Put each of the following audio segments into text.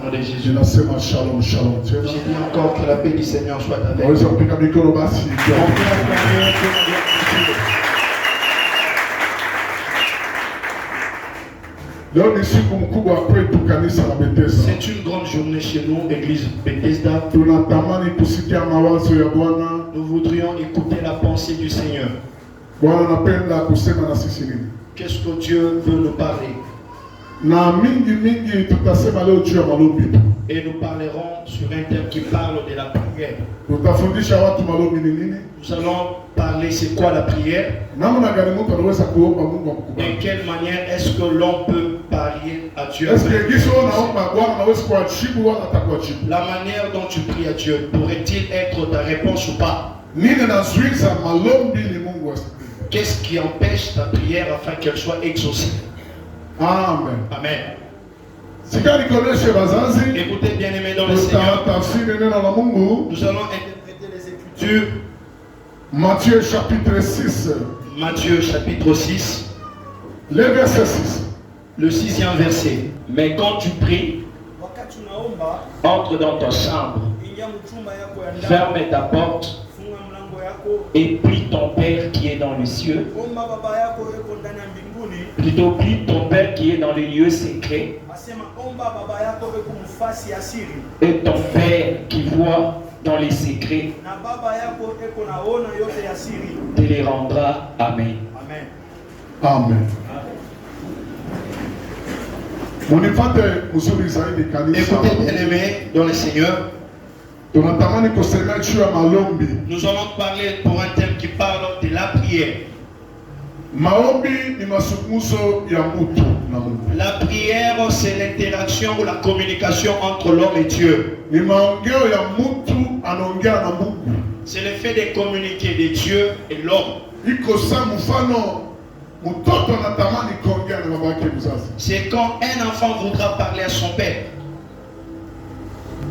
Au nom de Jésus. Shalom, shalom. J'ai dit encore que la paix du Seigneur soit avec vous. C'est une grande journée chez nous, église Bethesda. Nous voudrions écouter la pensée du Seigneur. Qu'est-ce que Dieu veut nous parler? Et nous parlerons sur un thème qui parle de la prière. Nous allons parler c'est quoi la prière? De quelle manière est-ce que l'on peut parler à Dieu? La manière dont tu pries à Dieu, pourrait-il être ta réponse ou pas? Qu'est-ce qui empêche ta prière afin qu'elle soit exaucée? Amen. Amen. Écoutez, bien-aimés dans le Seigneur, nous allons interpréter les Écritures. Matthieu chapitre 6. Matthieu chapitre 6. Le verset 6. Le 6e verset. Mais quand tu pries, entre dans ta chambre, ferme ta porte et prie ton Père qui est dans les cieux. Plutôt prie ton Père qui est dans les lieux secrets. Et ton Père qui voit dans les secrets te les rendra. Amen. Amen. Écoutez, bien-aimés dans le Seigneur, nous allons parler pour un thème qui parle de la prière. La prière, c'est l'interaction ou la communication entre l'homme et Dieu. C'est le fait de communiquer de Dieu et l'homme. C'est quand un enfant voudra parler à son père.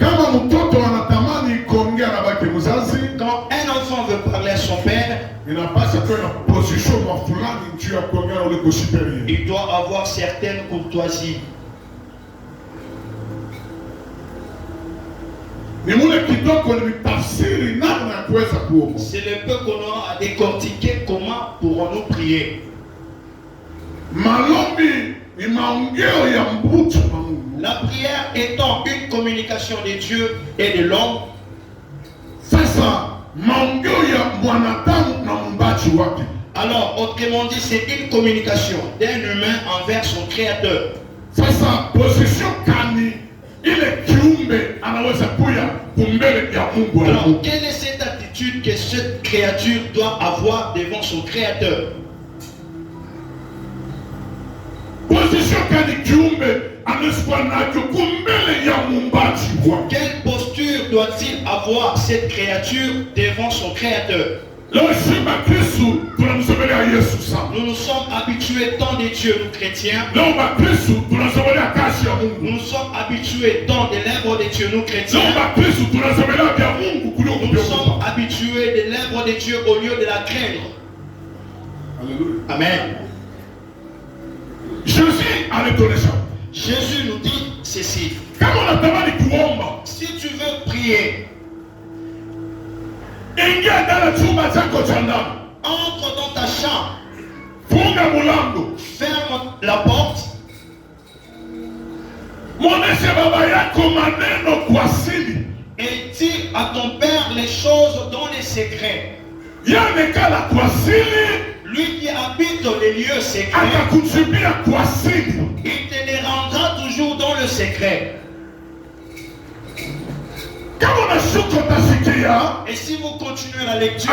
Quand un enfant veut parler à son père, il doit avoir certaines courtoisies. C'est le peu qu'on aura à décortiquer comment pourrons-nous prier. La prière étant une communication de Dieu et de l'homme, alors autrement dit, c'est une communication d'un humain envers son créateur. Alors quelle est cette attitude que cette créature doit avoir devant son créateur? Quelle posture doit-il avoir cette créature devant son créateur? Nous nous sommes habitués tant de Dieu, nous chrétiens. Nous nous sommes habitués tant de l'œuvre de Dieu, nous chrétiens. Nous sommes habitués de l'œuvre de Dieu au lieu de la craindre. Amen. Jésus nous dit ceci. Si tu veux prier, entre dans ta chambre, ferme la porte, et dis à ton père les choses dans les secrets. Lui qui habite dans les lieux secrets, il te les rendra toujours dans le secret. Et si vous continuez la lecture,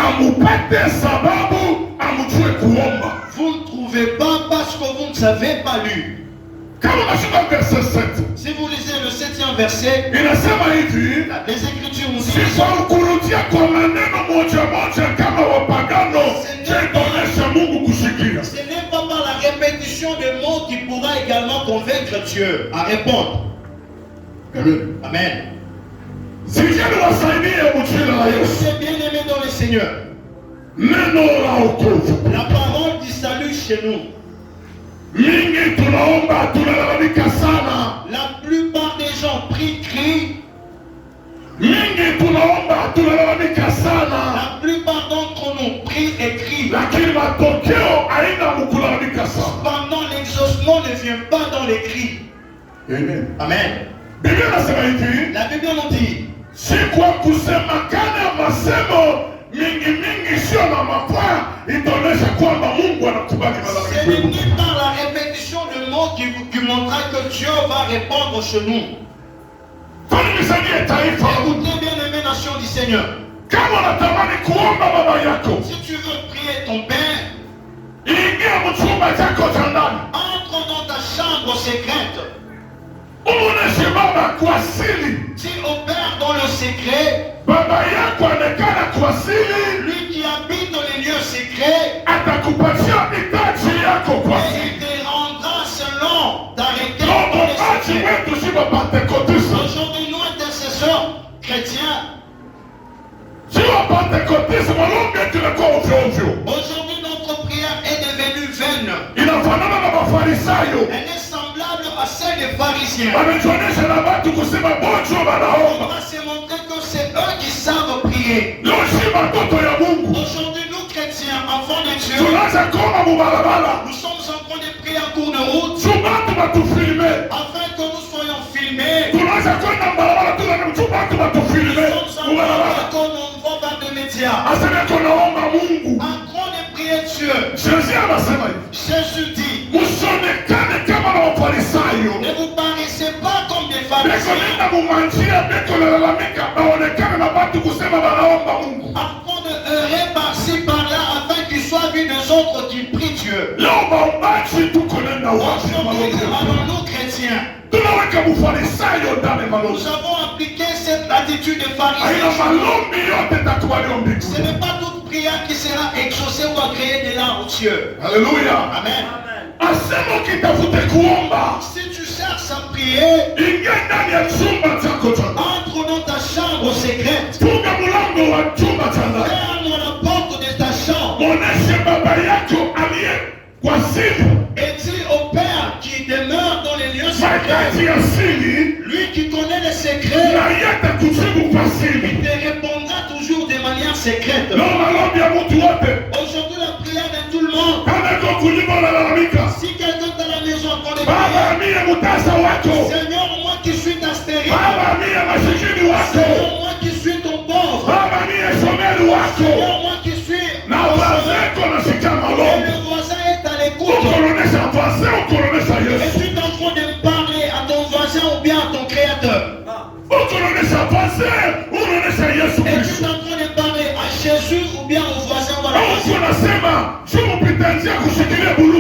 vous ne trouvez pas parce que vous ne savez pas lu. Si vous lisez le 7e verset, les Écritures nous disent ce n'est pas par la répétition des mots qui pourra également convaincre Dieu à répondre. Amen. C'est bien aimé dans le Seigneur. La parole du salut chez nous. La plupart des gens prient prie, crie. Mingi tunaomba tunalalamika sana. La plupart d'entre nous prient et crient. Lakini matokeo haina mkulalamika sana. Cependant, l'exaucement ne vient pas dans les cris. Amen. Amen. Biblia inasema hivi. La Bible nous dit. Si kwa kusema kana masemo mingi sio na mapaa itaonyesha kwamba Mungu anakubali malalamiko. Ce n'est ni par la répétition de mots qui montrera que Dieu va répondre chez nous. Écoutez bien aimé nation du Seigneur. Kama unatamani kuomba baba yako, si tu veux prier ton Père, ingia mchumba chako cha ndani. Entre dans ta chambre secrète. Uoneshe baba kwa siri. Dis au Père dans le secret. Baba yako anekana kwa siri. Lui qui habite dans les lieux secrets. Atakupatia hitaji yako kwa siri. Et il te rendra selon ta requête dans les secrets. Aujourd'hui nous intercesseurs chrétiens. Aujourd'hui notre prière est devenue vaine. Elle est semblable à celle des pharisiens. On va se montrer que c'est eux qui savent prier. Aujourd'hui nous chrétiens, enfants de Dieu, nous sommes en train de prier en cours de route afin que nous soyons filmés. Nous sommes en train de en train de prier Dieu. Jésus dit, ne vous paraissez pas comme des pharisiens en train de errer par-ci par-là afin qu'ils soient vus des autres qui prient Dieu. Aujourd'hui, nous chrétiens, nous avons appliqué cette attitude de pharisien. Ce n'est pas toute prière qui sera exaucée ou agréée de là au Dieu. Alléluia. Amen. Si tu cherches à prier, entre dans ta chambre secrète. Ferme la porte de ta chambre. Et dis au Père qui demeure dans les lieux secrets, lui qui connaît les secrets, il te répondra toujours de manière secrète. Aujourd'hui la prière de tout le monde. Si quelqu'un est à la maison en train de prier, Seigneur, moi qui suis ta stérile, Seigneur, moi qui suis ton pauvre, Seigneur, moi qui suis et le voisin est à l'écoute. Et tu es en train de parler à ton voisin ou bien à ton créateur. Et tu es en train de parler à Jésus ou bien au voisin ou à la voisine.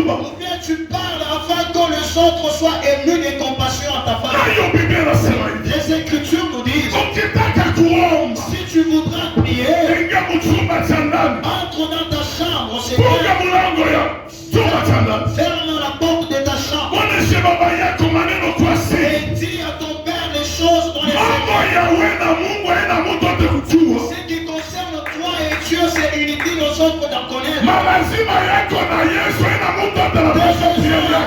Ou bien tu parles afin que les autres soient émus de compassion à ta famille. Les Écritures nous disent, si tu voudras prier, entre dans ta chambre secrète. Ferme la porte de ta chambre. Et dis à ton Père les choses dans les secrets. Ce qui concerne toi et Dieu, c'est inutile aux autres d'en connaître.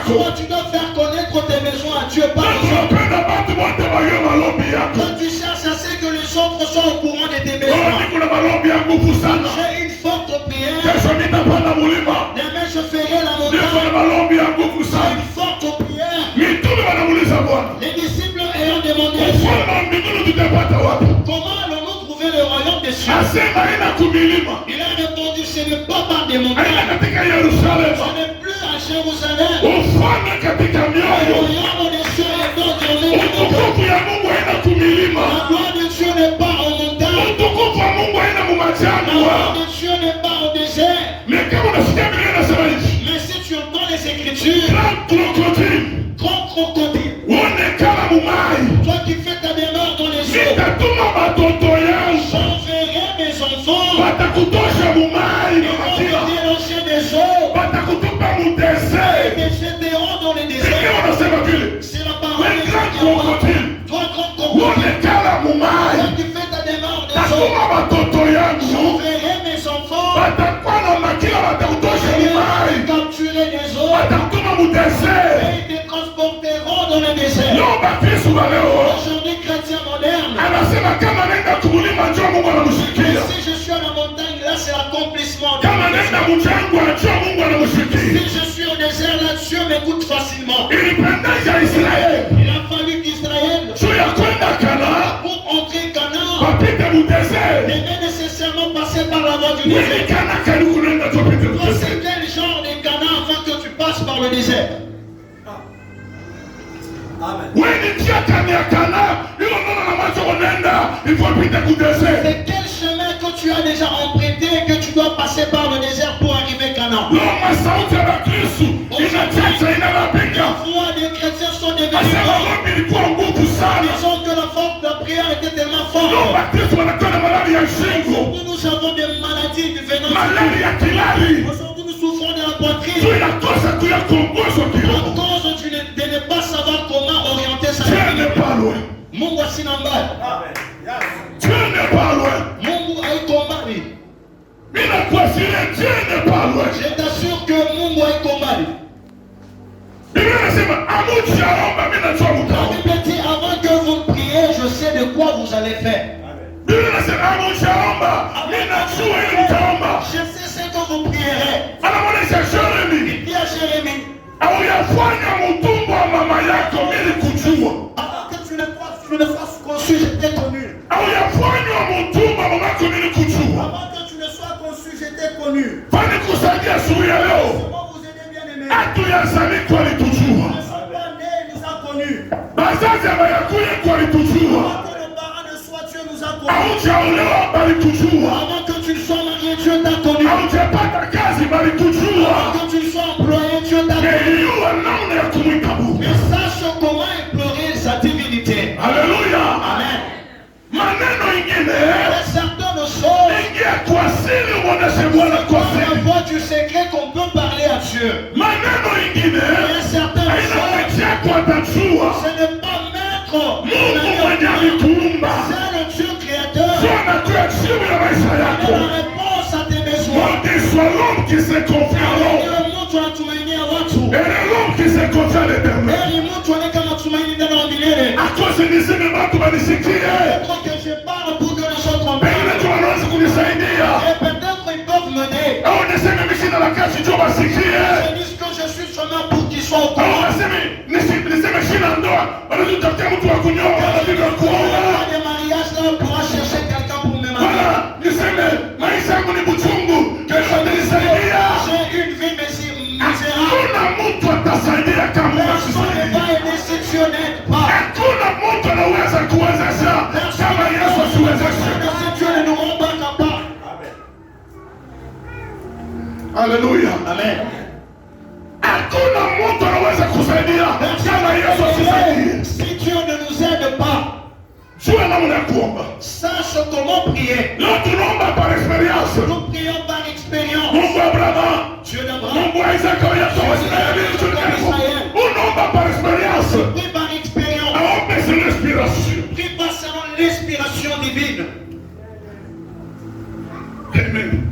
Toi, tu dois faire connaître tes besoins à Dieu par les autres. Quand tu cherches à ce que les autres soient au courant de tes besoins. J'ai une forte prière. Demain je ferai la montagne. Une forte prière. Les disciples ayant demandé à Dieu, comment allons-nous trouver le royaume des cieux? Il a répondu, ce n'est pas par des montagnes. Ce n'est plus à Jérusalem. Le royaume des cieux est dans la gloire de Dieu n'est pas en montagne. La gloire de Dieu n'est pas au désert. Mais si tu entends les Écritures, grand crocodile, toi qui fais ta demeure dans les eaux, j'enverrai mes enfants, ils vont te déloger des eaux, et te jeteront dans les déserts. C'est la parole de Dieu. Toi grand crocodile, toi qui fais ta demeure des eaux, j'enverrai mes enfants, ils vont capturer des eaux, et ils te transporteront dans le désert. Aujourd'hui, Si je suis au désert, là, Dieu m'écoute facilement. Il a fallu qu'Israël, pour entrer Canaan, devait nécessairement passer par la voie du désert. Toi, c'est quel genre de Canaan avant que tu passes par le désert? C'est quel chemin que tu as déjà emprunté que tu dois passer par le désert pour arriver à Canaan? La voix des chrétiens sont devenus disons que la force de la prière était tellement forte. Aujourd'hui, nous avons des maladies venant de aujourd'hui, nous souffrons de la poitrine. À cause de ne pas savoir comment orienter sa vie. Mungu asina mbali. Dieu n'est pas loin. Mungu haiko mbali. Je t'assure que Mungu haiko mbali. La Bible dit avant que vous priez, je sais de quoi vous allez faire. Je sais ce que vous prierez. Il dit à Jérémie, avant que tu ne fasses conçu, j'étais connu. Avant que tu ne sois conçu, j'étais connu. Comment vous aidez bien aimé? Nous ne sommes pas nés, nous a connus. Avant que nos parents ne soient, Dieu nous a connus. Avant que tu ne sois marié, Dieu t'a connu. Avant que tu ne sois employé, Dieu t'a connu. Mais sache comment implorer sa divinité. Alléluia. Amen. Certaines choses, la voix du secret qu'on peut parler à Dieu. Il y a certaines choses, ce n'est pas maître, c'est le Dieu créateur. C'est la réponse à tes besoins. L'homme qui se confie à l'homme. Et l'homme qui se confie à l'éternel. À cause de ce que je parle pour que les autres en parlent. Et peut-être ils peuvent m'aider. Je dis que je suis seulement pour qu'ils soient au courant. Des mariages là, on pourra chercher quelqu'un pour me marier. J'ai une vie misérable. Personne ne va aider si Dieu n'aide pas. Si Dieu ne nous rend pas capable. Alléluia. Amen. Si Dieu ne nous aide pas, sache comment prier. Nous prions par expérience. Nous prions par expérience. Dieu d'Abraham. Par expérience. Prie par expérience. Prie pas selon l'inspiration divine.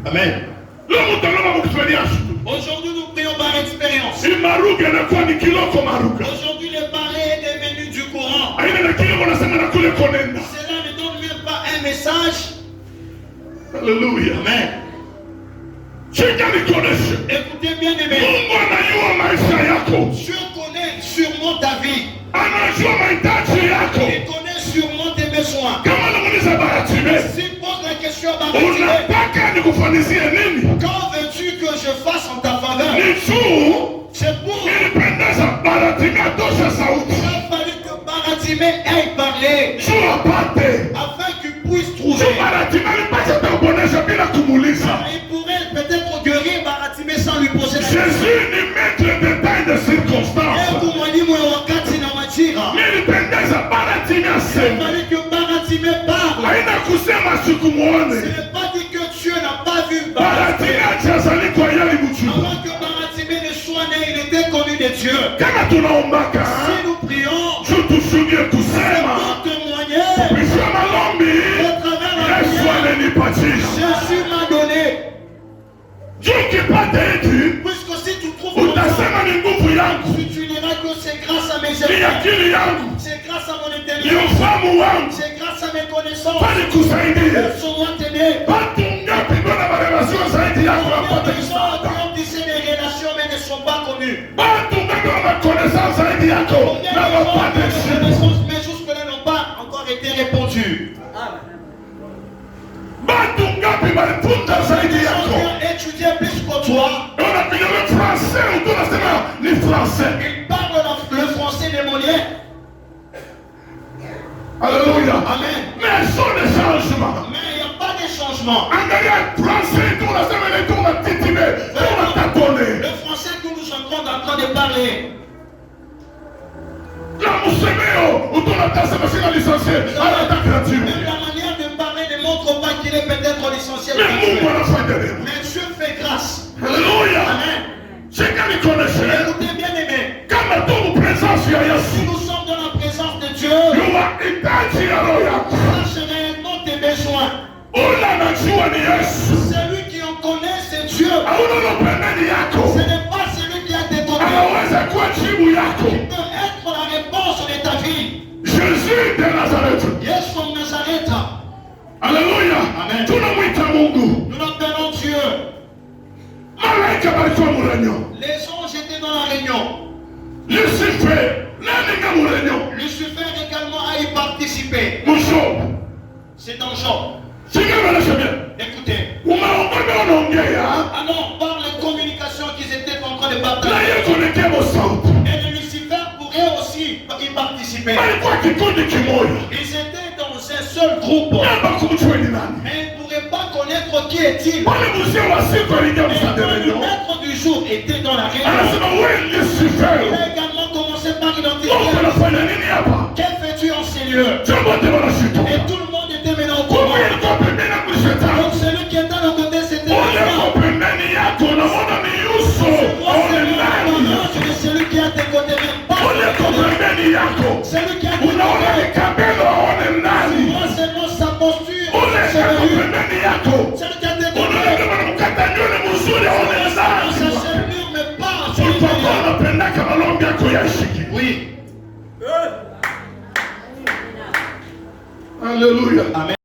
Amen. Aujourd'hui, nous prions par expérience. Aujourd'hui, le barré est devenu du courant. Cela ne donne même pas un message. Alléluia. Amen. Écoutez bien aimé. Dieu connaît sûrement ta vie. Il connaît sûrement tes besoins. S'il pose la question à Bartimée, quand veux-tu que je fasse en ta faveur? C'est pour il a fallu que Bartimée aille parler afin qu'il puisse trouver. Il pourrait peut-être guérir Bartimée sans lui poser la question. Jésus n'est maître des tailles de circonstances. Il fallait que Bartimée parle. Ce n'est pas dit que Dieu n'a pas vu Bartimée. Avant que Bartimée ne soit né, il était connu de Dieu. Si nous prions, c'est pour témoigner au travers de la prière. Jésus m'a donné. Puisque si tu trouves si tu diras que c'est grâce à mes efforts, c'est grâce à mon intelligence, c'est grâce à mes connaissances, laisse-moi t'aider. maswali yako na wapate jibu. Mais jusque-là n'ont pas encore été répondus. Batu ngapi walifunza zaidi yako? Ils ont étudié plus que toi. Unapiga le français ou tunasema ni français? Ils parlent le français démoniaque. Alléluia. Amen. Mais il y a des changements. Mais il n'y a pas de changement. Le français que nous sommes en train de parler. Même la manière de parler ne montre pas qu'il est peut-être licencié. Mais Dieu fait grâce. Alléluia. Amen. Écoutez bien aimé. Si nous sommes dans la présence de Dieu, sache réellement tes besoins. Celui qui en connaît, c'est Dieu. Ce n'est pas celui qui a tes côtés. Il peut être la réponse de ta vie. Jésus de Nazareth. Yesu wa Nazareth. Alléluia. Amen. Nous l'appelons Dieu. Les anges étaient dans la réunion. Lucifer également a y participé. C'est dans Job. Écoutez. Ah non, par les communications qu'ils étaient en train de partager. Et Lucifer pourrait aussi y participer. Ils étaient dans un seul groupe. Mais ils ne pourraient pas connaître qui est-il. Le maître du jour était dans la réunion. Il a également commencé par identifier. Que fais-tu en ces lieux? Et tout le monde était maintenant au courant. Donc celui qui était à nos côtés, c'était celui qui est à tes côtés, même pas celui qui est à tes côtés. Moi seulement sa posture, celui qui est à tes côtés, sa chevelure, mais pas celui. Oui. Alléluia. Amen.